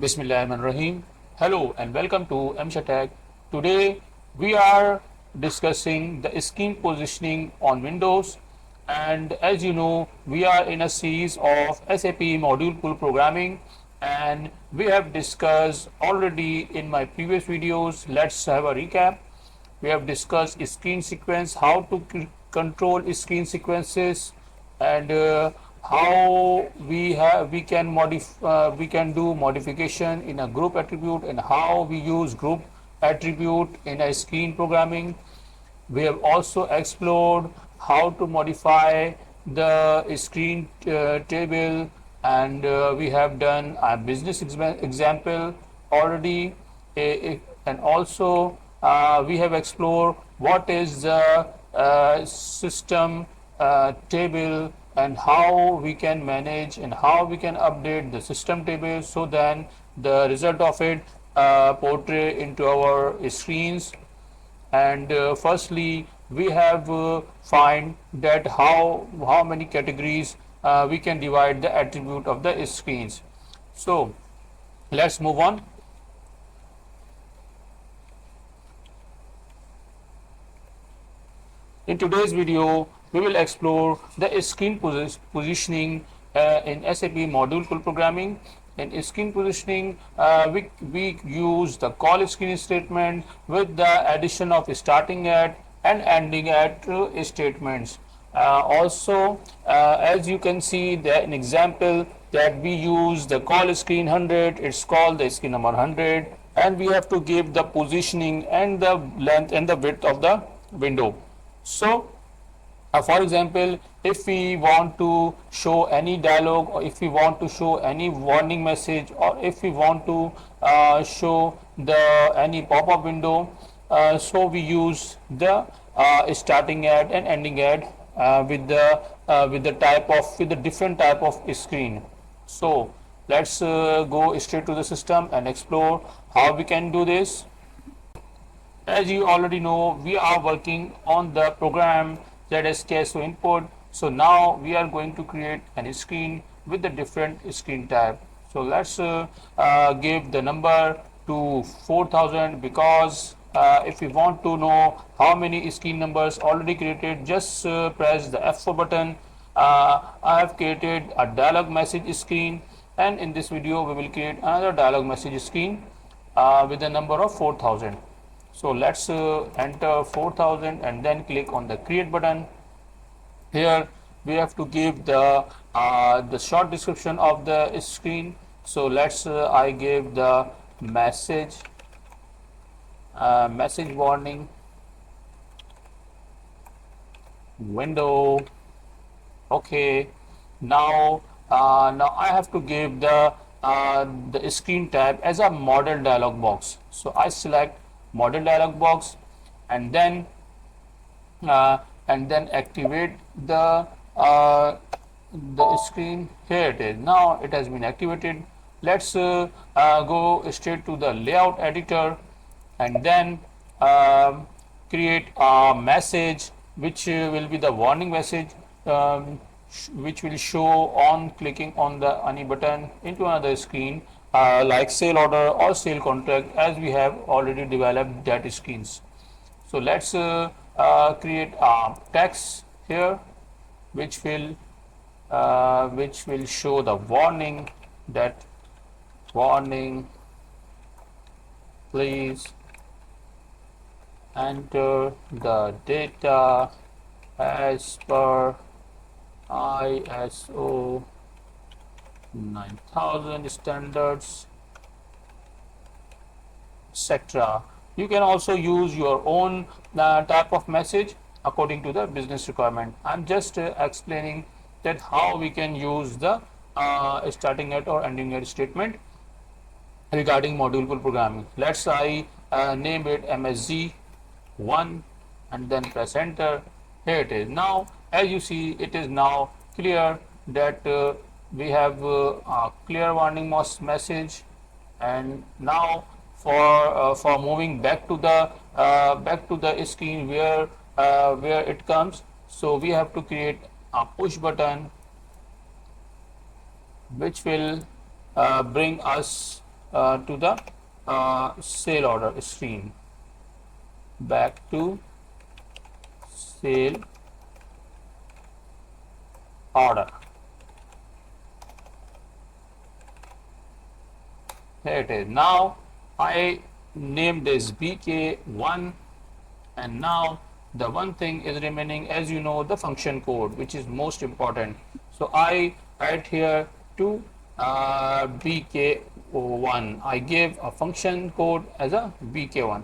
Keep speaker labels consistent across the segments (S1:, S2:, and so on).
S1: Bismillahirrahmanirrahim. Hello and welcome to M.Shakir. Today we are discussing the screen positioning on Windows, and as you know we are in a series of SAP module pool programming, and we have discussed already in my previous videos. Let's have a recap. We have discussed screen sequence, how to control screen sequences, and how we can do modification in a group attribute, and how we use group attribute in a screen programming. We have also explored how to modify the screen table, and we have done a business example already. And also we have explored what is the system table, and how we can manage and how we can update the system table, so then the result of it portray into our screens. And firstly we have find that how many categories we can divide the attribute of the screens. So let's move on. In today's video we will explore the screen positioning in SAP module pool programming. In screen positioning, we use the call screen statement with the addition of starting at and ending at statements. Also, as you can see, there an example that we use the call screen 100. It's called the screen number 100, and we have to give the positioning and the length and the width of the window. So for example, if we want to show any dialog, or if we want to show any warning message, or if we want to show the any pop-up window, so we use the starting ad and ending ad with the different type of screen. So let's go straight to the system and explore how we can do this. As you already know, we are working on the program ZSK input. So now we are going to create a screen with the different screen type. So let's give the number to 4000, because if we want to know how many screen numbers already created, just press the F4 button. I have created a dialog message screen, and in this video we will create another dialog message screen with the number of 4000. So let's enter 4000 and then click on the create button. Here we have to give the short description of the screen. So let's I give the message warning window. Okay, now I have to give the screen type as a model dialog box. So I select model dialog box, and then activate the screen. Here it is. Now it has been activated. Let's go straight to the layout editor, and then create a message which will be the warning message, which will show on clicking on the any button into another screen, like sale order or sale contract, as we have already developed that screens. So let's create a text here which will show the warning, that warning, please enter the data as per ISO 9000 standards, etc. You can also use your own type of message according to the business requirement. I'm just explaining that how we can use the starting at or ending at statement regarding module pool programming. Let's I name it MSG1 and then press enter. Here it is. Now as you see, it is now clear that we have a clear warning message. And now for moving back to the screen where it comes, so we have to create a push button which will bring us to the sale order screen. Back to sale order. Here it is. Now I named this BK1, and now the one thing is remaining, as you know, the function code, which is most important. So I add here to BK1. I gave a function code as a BK1.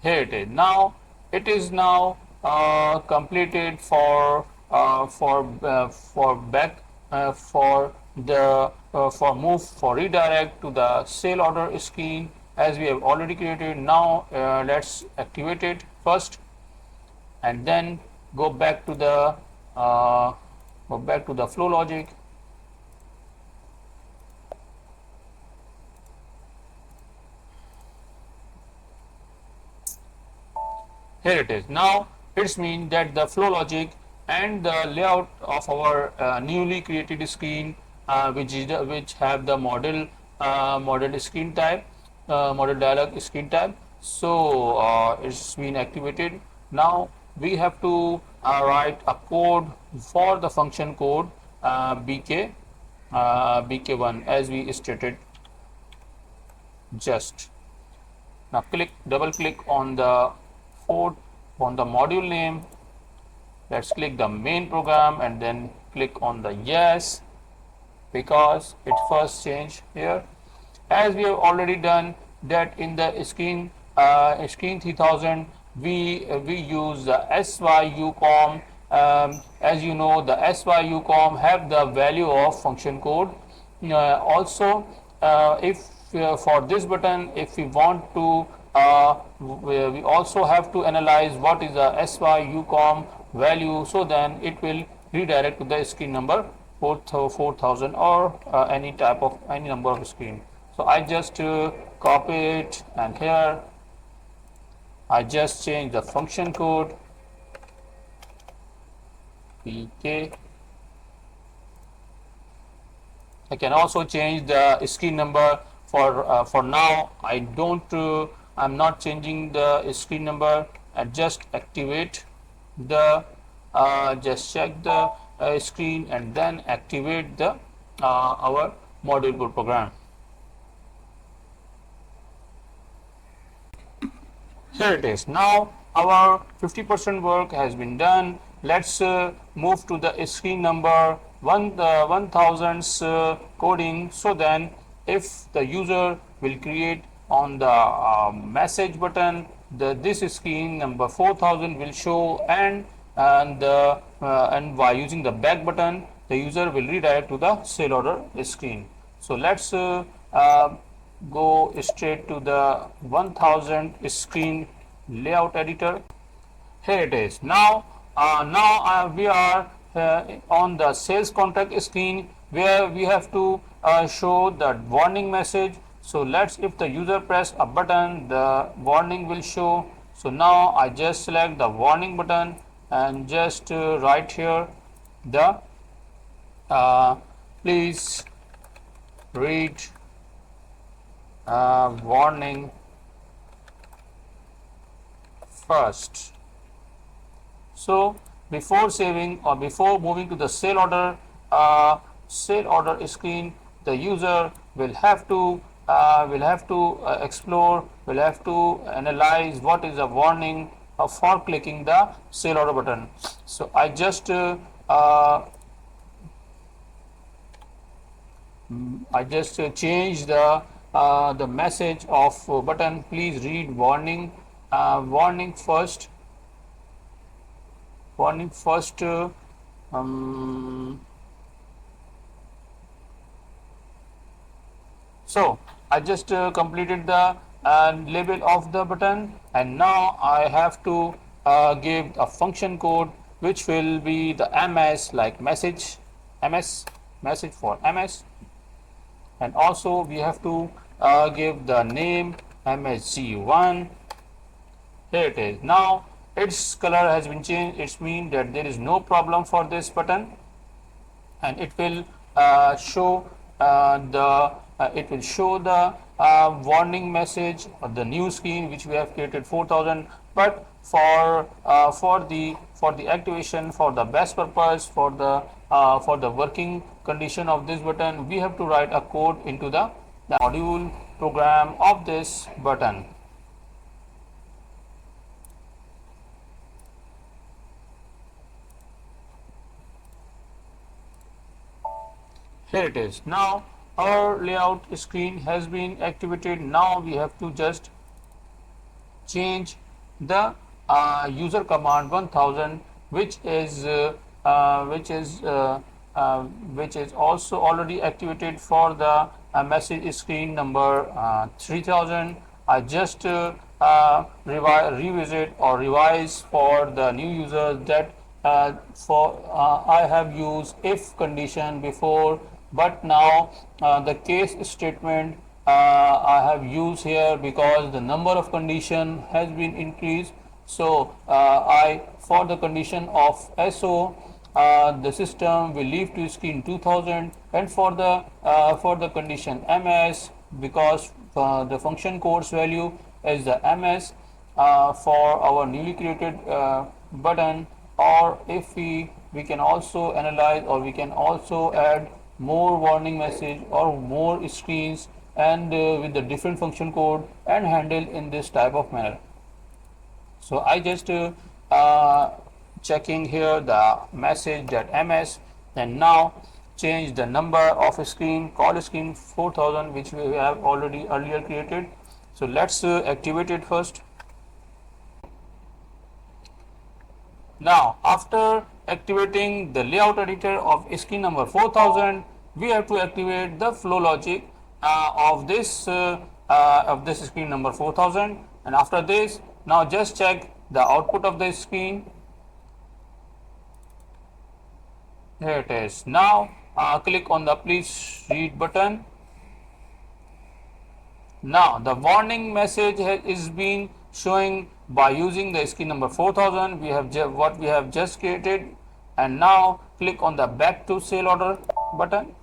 S1: Here it is. Now it is now completed for back for the for move for redirect to the sale order screen, as we have already created. Now let's activate it first, and then go back to the flow logic. Here it is. Now it's mean that the flow logic and the layout of our newly created screen, which have the model screen type, model dialog screen type. So it's been activated. Now we have to write a code for the function code BK1, as we stated just. Now double click on the module name. Let's click the main program and then click on the yes, because it first changed here, as we have already done that in the screen 3000. We use the SYUCOM. As you know, the SYUCOM have the value of function code. Also, if for this button, if we want to, we also have to analyze what is the SYUCOM value, so then it will redirect to the screen number 4000 or any number of screen. So I just copy it, and here I just change the function code PK. I can also change the screen number. For now, I'm not changing the screen number. And just activate the just check the screen and then activate the our module code program. Here it is. Now our 50% work has been done. Let's move to the screen number 1000's coding. So then, if the user will create on the message button, this screen number 4000 will show, and by using the back button, the user will redirect to the sale order screen. So let's go straight to the 1000 screen layout editor. Here it is. Now we are on the sales contract screen, where we have to show the warning message. So if the user press a button, the warning will show. So now I just select the warning button and just write here the please read warning first. So before saving or before moving to the sale order screen, the user will have to explore, will have to analyze what is the warning for clicking the sale order button. So I just change the message of button, please read warning first. So I just completed the label of the button, and now I have to give a function code, which will be the MS, like message for MS, and also we have to give the name MSG1. Here it is. Now its color has been changed. It means that there is no problem for this button, and it will show the it will show the warning message or the new screen which we have created 4000. But for the activation, for the best purpose, for the working condition of this button, we have to write a code into the module program of this button. Here it is. Now our layout screen has been activated. Now we have to just change the user command 1000, which is which is also already activated for the message screen number 3000. I just revisit or revise for the new users that I have used if condition before, but now the case statement I have used here because the number of condition has been increased. So I for the condition of SO the system will leave to screen 2000, and for the condition MS, because the function codes value is the MS for our newly created button. Or if we can also analyze, or we can also add more warning message or more screens, and with the different function code, and handle in this type of manner. So I just checking here the message that MS, and now change the number of screen, call screen 4000, which we have already earlier created. So let's activate it first. Now after activating the layout editor of screen number 4000, we have to activate the flow logic of this screen number 4000. And after this, now just check the output of the screen. Here it is. Now click on the please read button. Now the warning message is being showing by using the screen number 4000. We have what we have just created, and now click on the back to sale order button.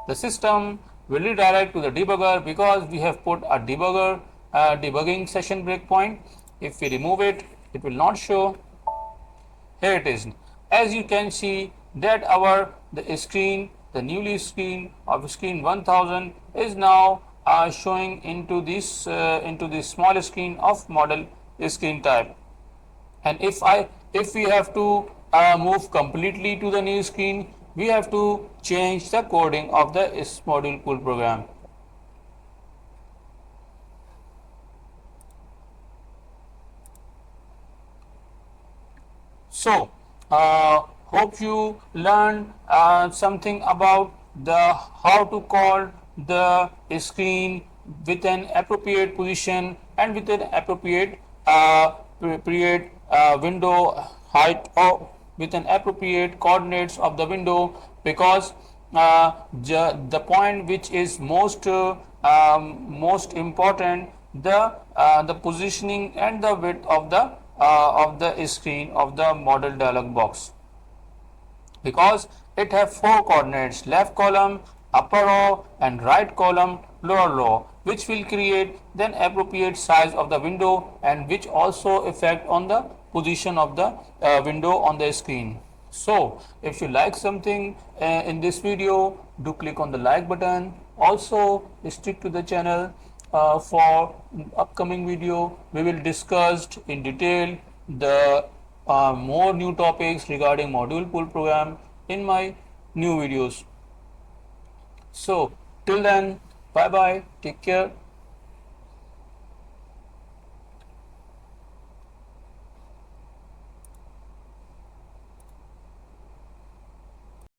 S1: The system will redirect to the debugger because we have put a debugging session breakpoint. If we remove it, it will not show. Here it is. As you can see that the newly screen of screen 1000 is now showing into this small screen of model screen type. And if we have to move completely to the new screen, we have to change the coding of the module pool program. So hope you learned something about the how to call the screen with an appropriate position and with an appropriate window height, or with an appropriate coordinates of the window, because the point which is most important, the positioning and the width of the screen of the model dialog box, because it have four coordinates: left column, upper row, and right column, lower row, which will create then appropriate size of the window, and which also affect on the position of the window on the screen. So if you like something in this video, do click on the like button. Also stick to the channel for upcoming video. We will discuss in detail the more new topics regarding module pool program in my new videos. So till then, bye bye, take care.